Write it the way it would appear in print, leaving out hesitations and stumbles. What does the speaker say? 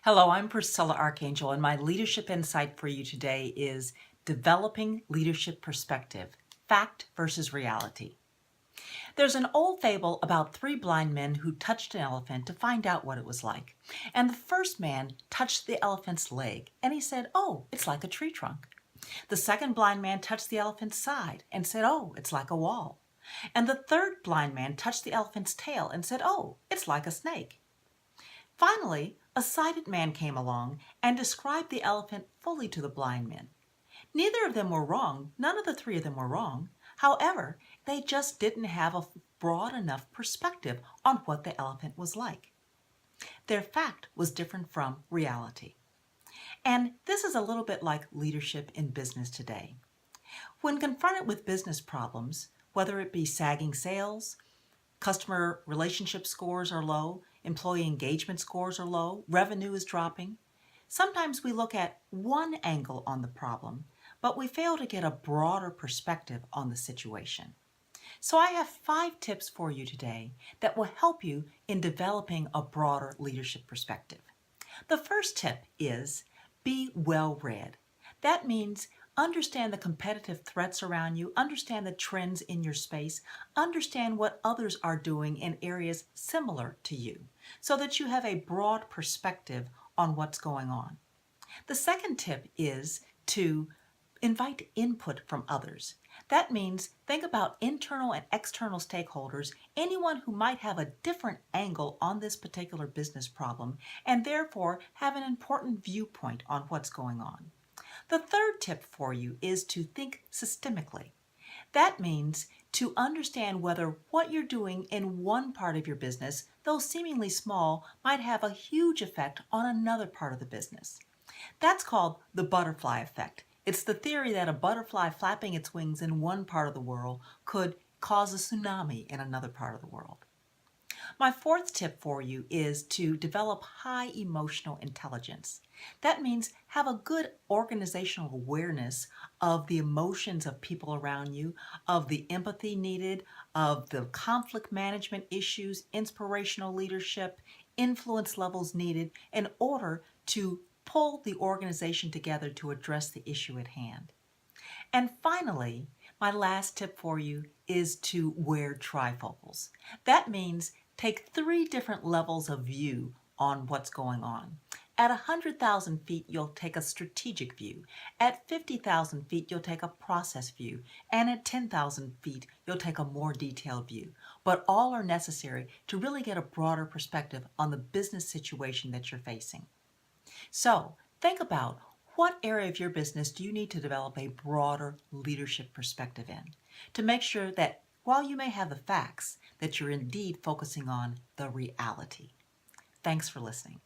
Hello, I'm Priscilla Archangel, and my leadership insight for you today is developing leadership perspective, fact versus reality. There's an old fable about three blind men who touched an elephant to find out what it was like. And the first man touched the elephant's leg, and he said, "Oh, it's like a tree trunk." The second blind man touched the elephant's side and said, "Oh, it's like a wall." And the third blind man touched the elephant's tail and said, "Oh, it's like a snake." Finally, a sighted man came along and described the elephant fully to the blind men. Neither of them were wrong. None of the three of them were wrong. However, they just didn't have a broad enough perspective on what the elephant was like. Their fact was different from reality. And this is a little bit like leadership in business today. When confronted with business problems, whether it be sagging sales, customer relationship scores are low, employee engagement scores are low, revenue is dropping. Sometimes we look at one angle on the problem, but we fail to get a broader perspective on the situation. So I have 5 tips for you today that will help you in developing a broader leadership perspective. The first tip is be well read. That means understand the competitive threats around you, understand the trends in your space, understand what others are doing in areas similar to you, so that you have a broad perspective on what's going on. The second tip is to invite input from others. That means think about internal and external stakeholders, anyone who might have a different angle on this particular business problem and therefore have an important viewpoint on what's going on. The third tip for you is to think systemically. That means to understand whether what you're doing in one part of your business, though seemingly small, might have a huge effect on another part of the business. That's called the butterfly effect. It's the theory that a butterfly flapping its wings in one part of the world could cause a tsunami in another part of the world. My fourth tip for you is to develop high emotional intelligence. That means have a good organizational awareness of the emotions of people around you, of the empathy needed, of the conflict management issues, inspirational leadership, influence levels needed in order to pull the organization together to address the issue at hand. And finally, my last tip for you is to wear trifocals. That means take 3 different levels of view on what's going on. At 100,000 feet, you'll take a strategic view. At 50,000 feet, you'll take a process view. And at 10,000 feet, you'll take a more detailed view. But all are necessary to really get a broader perspective on the business situation that you're facing. So think about what area of your business do you need to develop a broader leadership perspective in to make sure that while you may have the facts, that you're indeed focusing on the reality. Thanks for listening.